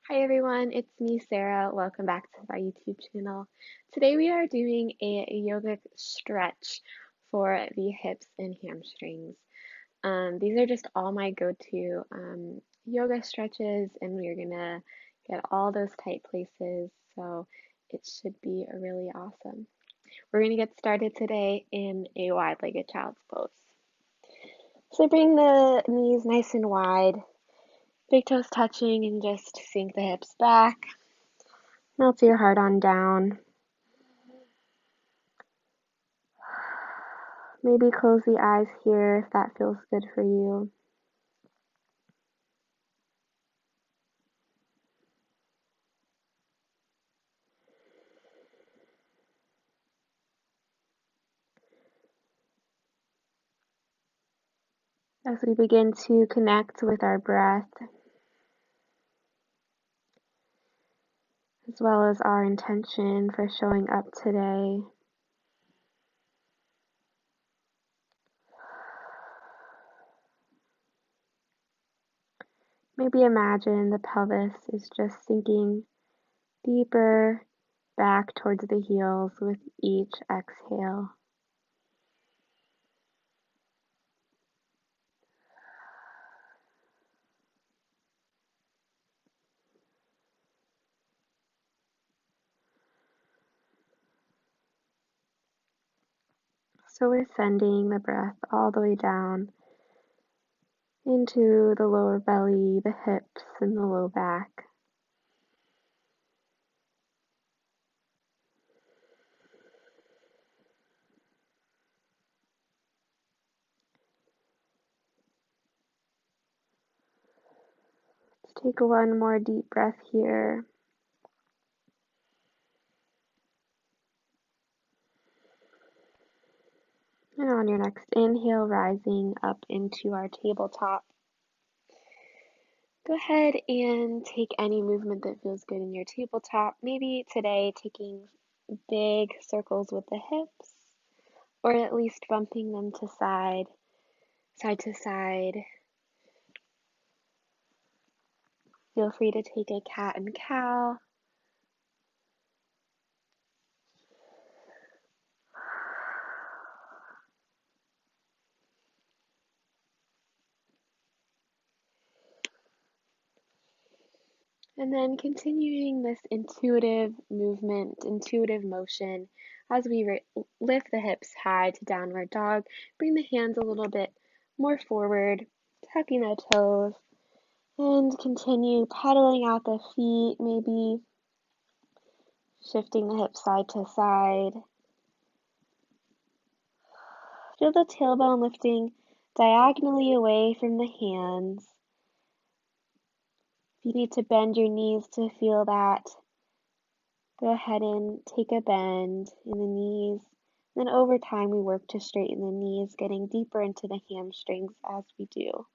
Hi everyone, it's me, Sarah. Welcome back to my YouTube channel. Today we are doing a yogic stretch for the hips and hamstrings. These are just all my go-to yoga stretches, and we're gonna get all those tight places, so it should be really awesome. We're gonna get started today in a wide-legged child's pose. So bring the knees nice and wide, big toes touching, and just sink the hips back. Melt your heart on down. Maybe close the eyes here if that feels good for you. As we begin to connect with our breath, as well as our intention for showing up today. Maybe imagine the pelvis is just sinking deeper back towards the heels with each exhale. So we're sending the breath all the way down into the lower belly, the hips, and the low back. Let's take one more deep breath here. And on your next inhale, rising up into our tabletop. Go ahead and take any movement that feels good in your tabletop. Maybe today taking big circles with the hips, or at least bumping them to side to side. Feel free to take a cat and cow. And then continuing this intuitive movement, intuitive motion, as we lift the hips high to downward dog, bring the hands a little bit more forward, tucking the toes, and continue pedaling out the feet, maybe shifting the hips side to side. Feel the tailbone lifting diagonally away from the hands. If you need to bend your knees to feel that, go ahead and take a bend in the knees. Then over time, we work to straighten the knees, getting deeper into the hamstrings as we do.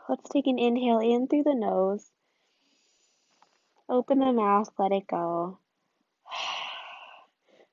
Let's take an inhale in through the nose. Open the mouth, let it go.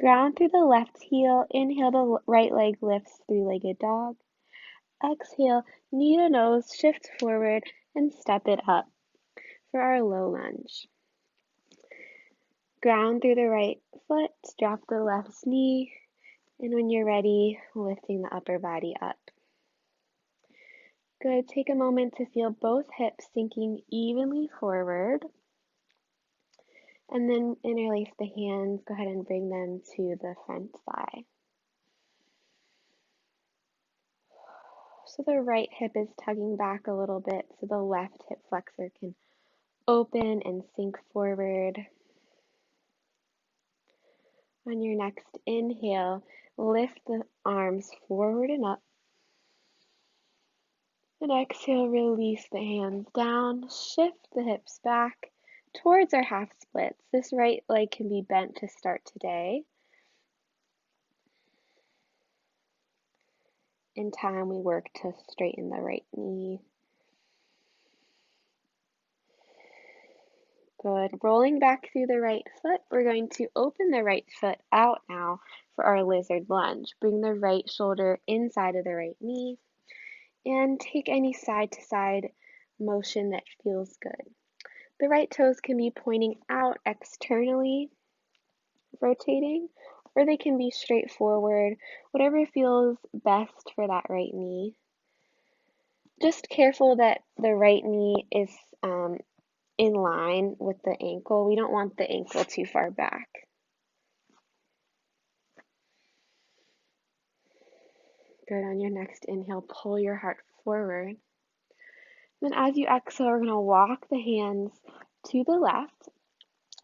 Ground through the left heel. Inhale, the right leg lifts, three-legged dog. Exhale, knee to nose, shift forward, and step it up for our low lunge. Ground through the right foot, drop the left knee, and when you're ready, lifting the upper body up. Good. Take a moment to feel both hips sinking evenly forward. And then interlace the hands. Go ahead and bring them to the front thigh. So the right hip is tugging back a little bit so the left hip flexor can open and sink forward. On your next inhale, lift the arms forward and up. And exhale, release the hands down, shift the hips back towards our half splits. This right leg can be bent to start today. In time, we work to straighten the right knee. Good. Rolling back through the right foot, we're going to open the right foot out now for our lizard lunge. Bring the right shoulder inside of the right knee. And take any side to side motion that feels good. The right toes can be pointing out externally, rotating, or they can be straight forward, whatever feels best for that right knee. Just careful that the right knee is in line with the ankle. We don't want the ankle too far back. Good. On your next inhale, pull your heart forward. Then as you exhale, we're going to walk the hands to the left.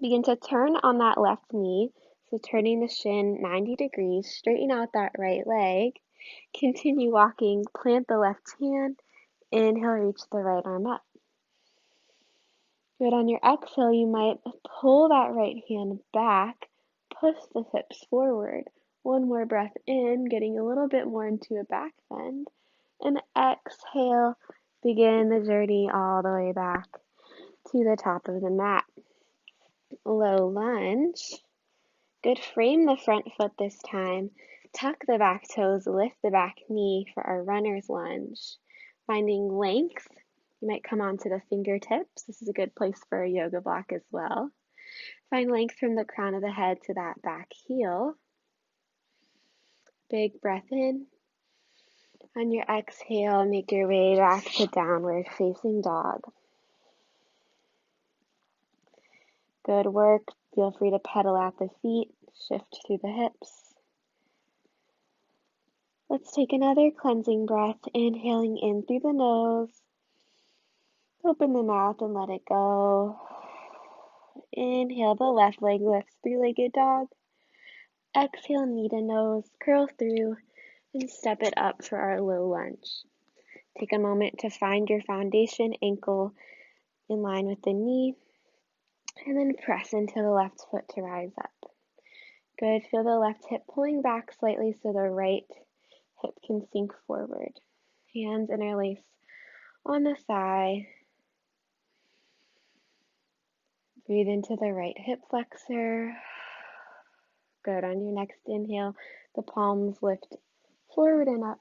Begin to turn on that left knee. So turning the shin 90 degrees, straighten out that right leg. Continue walking, plant the left hand. Inhale, reach the right arm up. Good. On your exhale, you might pull that right hand back, push the hips forward. One more breath in, getting a little bit more into a back bend. And exhale, begin the journey all the way back to the top of the mat. Low lunge. Good. Frame the front foot this time. Tuck the back toes, lift the back knee for our runner's lunge. Finding length. You might come onto the fingertips. This is a good place for a yoga block as well. Find length from the crown of the head to that back heel. Big breath in. On your exhale, make your way back to downward facing dog. Good work. Feel free to pedal at the feet, shift through the hips. Let's take another cleansing breath, inhaling in through the nose. Open the mouth and let it go. Inhale, the left leg lifts, three-legged dog. Exhale, knee to nose, curl through, and step it up for our low lunge. Take a moment to find your foundation, ankle in line with the knee, and then press into the left foot to rise up. Good. Feel the left hip pulling back slightly so the right hip can sink forward. Hands interlace on the thigh. Breathe into the right hip flexor. Good. On your next inhale, the palms lift forward and up.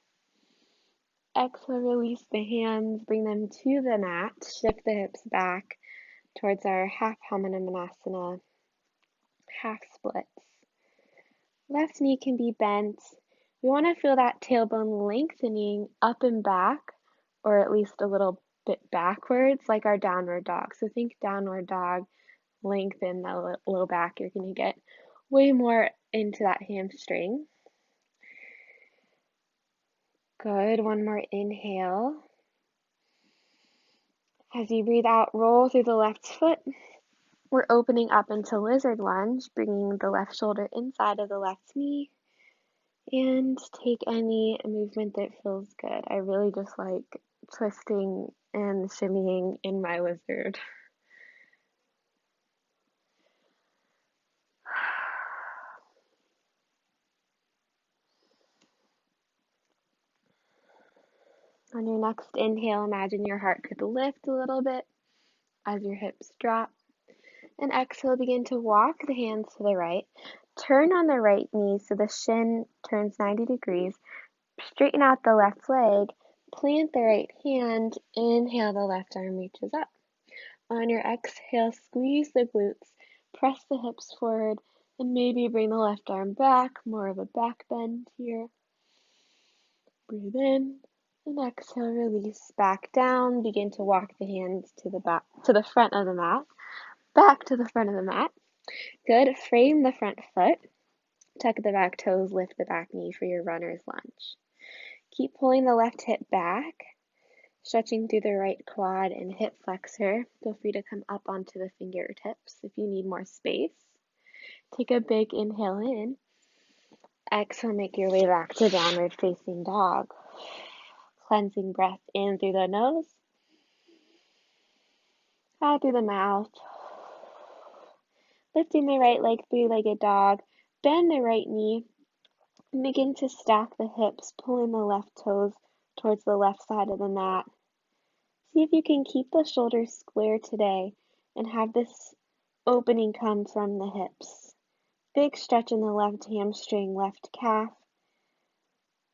Exhale, release the hands, bring them to the mat. Shift the hips back towards our half Hamanasana, half splits. Left knee can be bent. We want to feel that tailbone lengthening up and back, or at least a little bit backwards, like our downward dog. So think downward dog, lengthen the low back. You're going to get way more into that hamstring. Good. One more inhale. As you breathe out, roll through the left foot. We're opening up into lizard lunge, bringing the left shoulder inside of the left knee. And take any movement that feels good. I really just like twisting and shimmying in my lizard. On your next inhale, imagine your heart could lift a little bit as your hips drop. And exhale, begin to walk the hands to the right. Turn on the right knee so the shin turns 90 degrees. Straighten out the left leg. Plant the right hand. Inhale, the left arm reaches up. On your exhale, squeeze the glutes. Press the hips forward. And maybe bring the left arm back. More of a back bend here. Breathe in. And exhale, release back down. Begin to walk the hands to the back, to the front of the mat. Back to the front of the mat. Good. Frame the front foot. Tuck the back toes, lift the back knee for your runner's lunge. Keep pulling the left hip back, stretching through the right quad and hip flexor. Feel free to come up onto the fingertips if you need more space. Take a big inhale in. Exhale, make your way back to downward facing dog. Cleansing breath in through the nose, out through the mouth. Lifting the right leg, three-legged dog. Bend the right knee. And begin to stack the hips, pulling the left toes towards the left side of the mat. See if you can keep the shoulders square today and have this opening come from the hips. Big stretch in the left hamstring, left calf.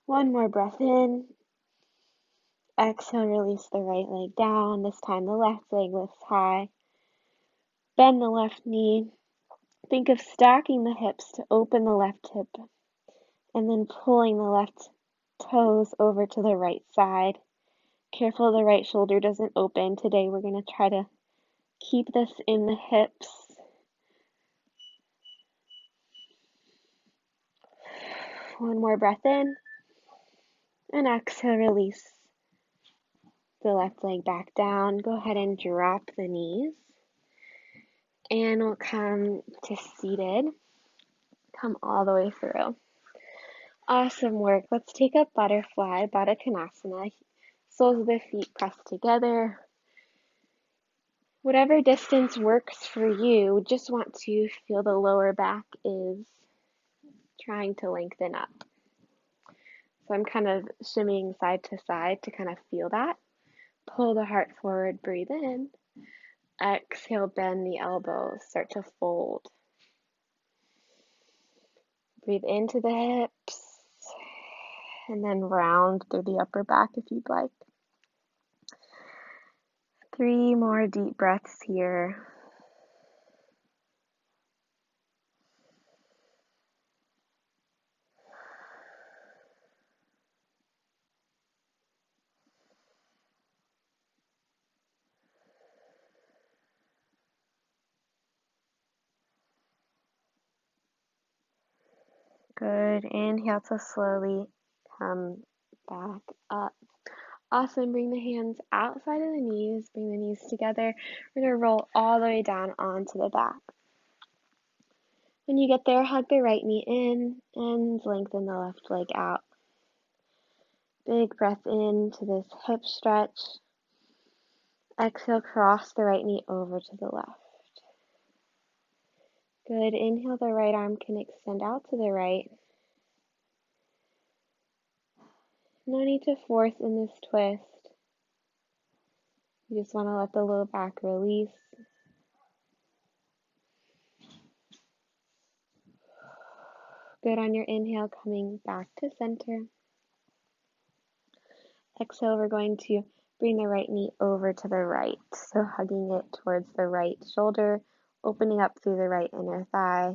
One more breath in. Exhale, release the right leg down. This time the left leg lifts high. Bend the left knee. Think of stacking the hips to open the left hip, and then pulling the left toes over to the right side. Careful the right shoulder doesn't open. Today we're going to try to keep this in the hips. One more breath in, and exhale, release the left leg back down. Go ahead and drop the knees, and we'll come to seated. Come all the way through. Awesome work. Let's take up butterfly, Baddha Konasana. Soles of the feet pressed together. Whatever distance works for you, just want to feel the lower back is trying to lengthen up. So I'm kind of shimmying side to side to kind of feel that. Pull the heart forward, breathe in. Exhale, bend the elbows, start to fold. Breathe into the hips, and then round through the upper back if you'd like. 3 more deep breaths here. Good. Inhale to slowly come back up. Awesome. Bring the hands outside of the knees. Bring the knees together. We're going to roll all the way down onto the back. When you get there, hug the right knee in and lengthen the left leg out. Big breath into this hip stretch. Exhale, cross the right knee over to the left. Good. Inhale, the right arm can extend out to the right. No need to force in this twist. You just want to let the low back release. Good on your inhale, coming back to center. Exhale, we're going to bring the right knee over to the right. So hugging it towards the right shoulder, opening up through the right inner thigh.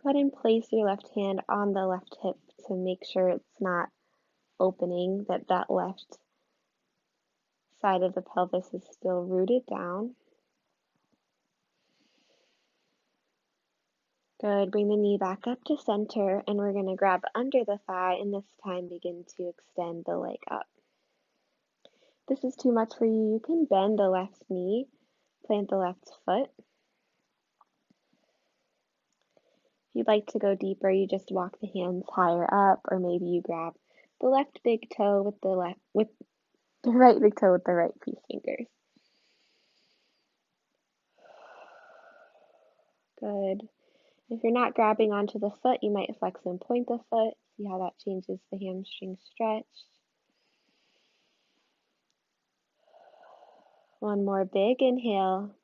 Go ahead and place your left hand on the left hip to make sure it's not opening, that left side of the pelvis is still rooted down. Good. Bring the knee back up to center, and we're going to grab under the thigh, and this time begin to extend the leg up. If this is too much for you, you can bend the left knee, plant the left foot. If you'd like to go deeper, you just walk the hands higher up, or maybe you grab the left big toe with the right big toe with the right peace fingers. Good. If you're not grabbing onto the foot, you might flex and point the foot. See how that changes the hamstring stretch. One more big inhale.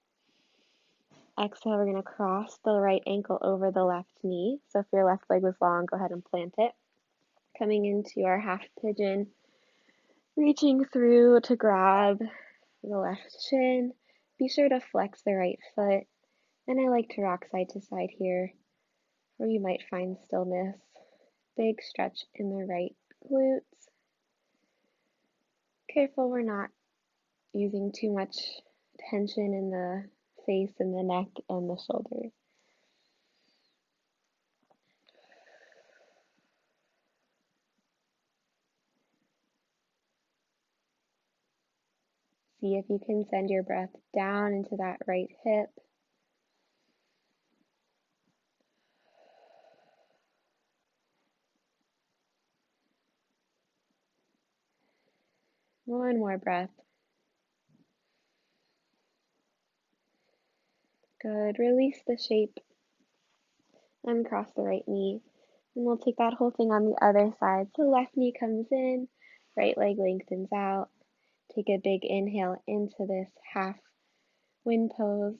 Exhale, we're going to cross the right ankle over the left knee. So if your left leg was long, go ahead and plant it. Coming into our half pigeon, reaching through to grab the left shin. Be sure to flex the right foot. And I like to rock side to side here, where you might find stillness. Big stretch in the right glutes. Careful we're not using too much tension in the face and the neck and the shoulders. See if you can send your breath down into that right hip. One more breath. Good. Release the shape. Uncross the right knee. And we'll take that whole thing on the other side. So left knee comes in, right leg lengthens out. Take a big inhale into this half wind pose.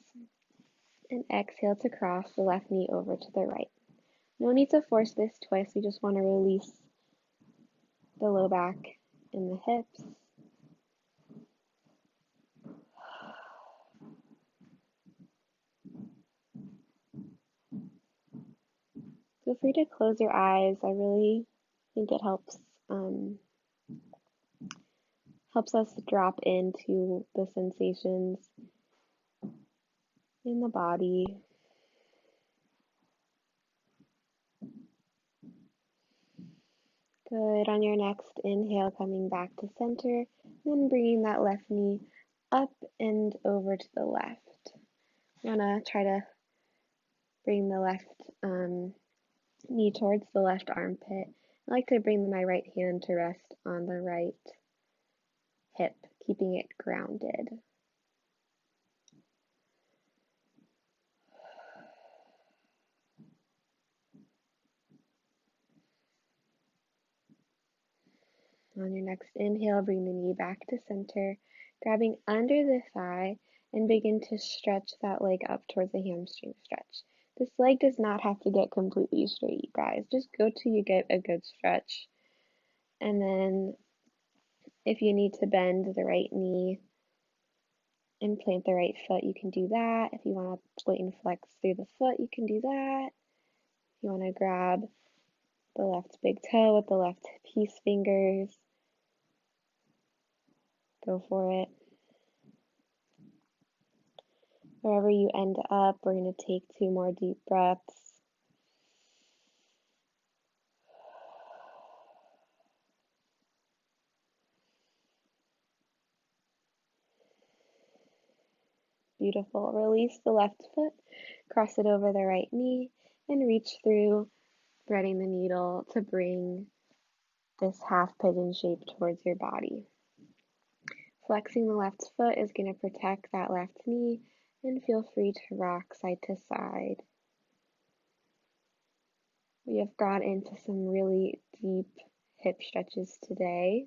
And exhale to cross the left knee over to the right. No need to force this twist. We just want to release the low back in the hips. Feel free to close your eyes. I really think it helps us drop into the sensations in the body. Good. On your next inhale, coming back to center, then bringing that left knee up and over to the left. You want to try to bring the left knee towards the left armpit. I like to bring my right hand to rest on the right hip, keeping it grounded. On your next inhale, bring the knee back to center, grabbing under the thigh, and begin to stretch that leg up towards the hamstring stretch. This leg does not have to get completely straight, you guys. Just go till you get a good stretch. And then if you need to bend the right knee and plant the right foot, you can do that. If you want to split and flex through the foot, you can do that. If you want to grab the left big toe with the left peace fingers, go for it. Wherever you end up, we're going to take 2 more deep breaths. Beautiful. Release the left foot, cross it over the right knee, and reach through, threading the needle to bring this half pigeon shape towards your body. Flexing the left foot is going to protect that left knee, and feel free to rock side to side. We have got into some really deep hip stretches today.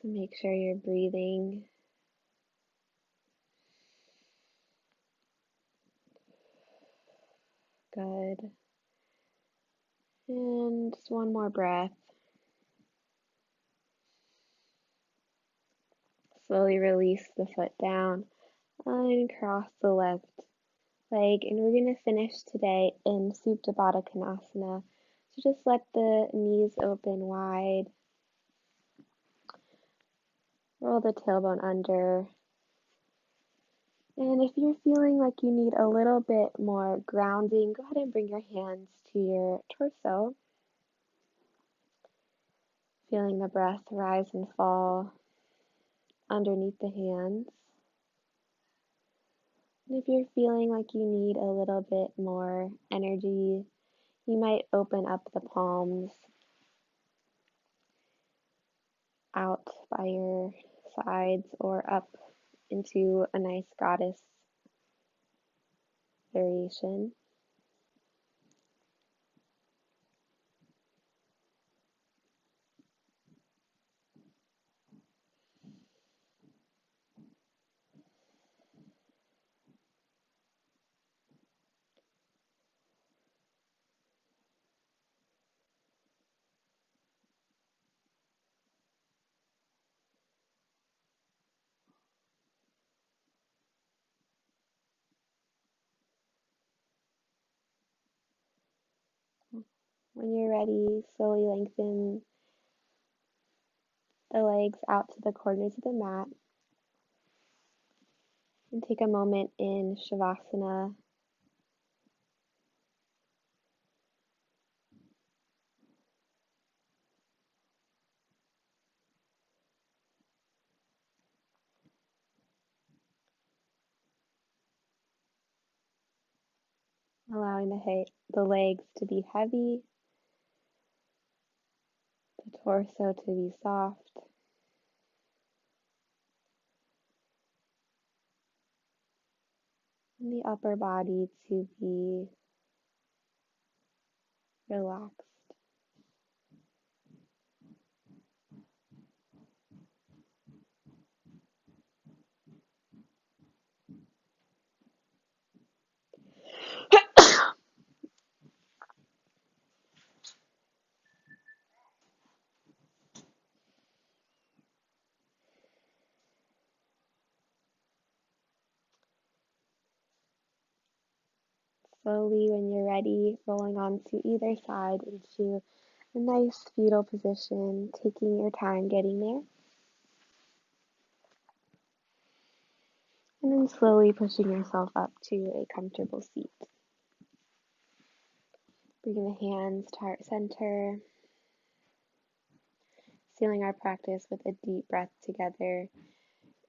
So make sure you're breathing. Good. And just one more breath. Slowly release the foot down and cross the left leg. And we're going to finish today in Supta Baddha Konasana. So just let the knees open wide. Roll the tailbone under. And if you're feeling like you need a little bit more grounding, go ahead and bring your hands to your torso. Feeling the breath rise and fall underneath the hands. And if you're feeling like you need a little bit more energy, you might open up the palms out by your sides or up into a nice goddess variation. When you're ready, slowly lengthen the legs out to the corners of the mat. And take a moment in Savasana. Allowing the legs to be heavy, the torso to be soft, and the upper body to be relaxed. slowly, when you're ready, rolling onto either side into a nice fetal position, taking your time getting there. And then slowly pushing yourself up to a comfortable seat. Bringing the hands to heart center. Sealing our practice with a deep breath together.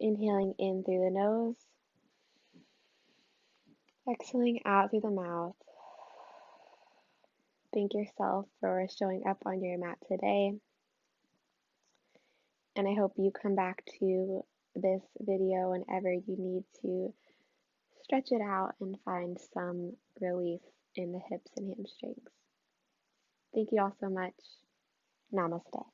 Inhaling in through the nose. Exhaling out through the mouth. Thank yourself for showing up on your mat today. And I hope you come back to this video whenever you need to stretch it out and find some relief in the hips and hamstrings. Thank you all so much. Namaste.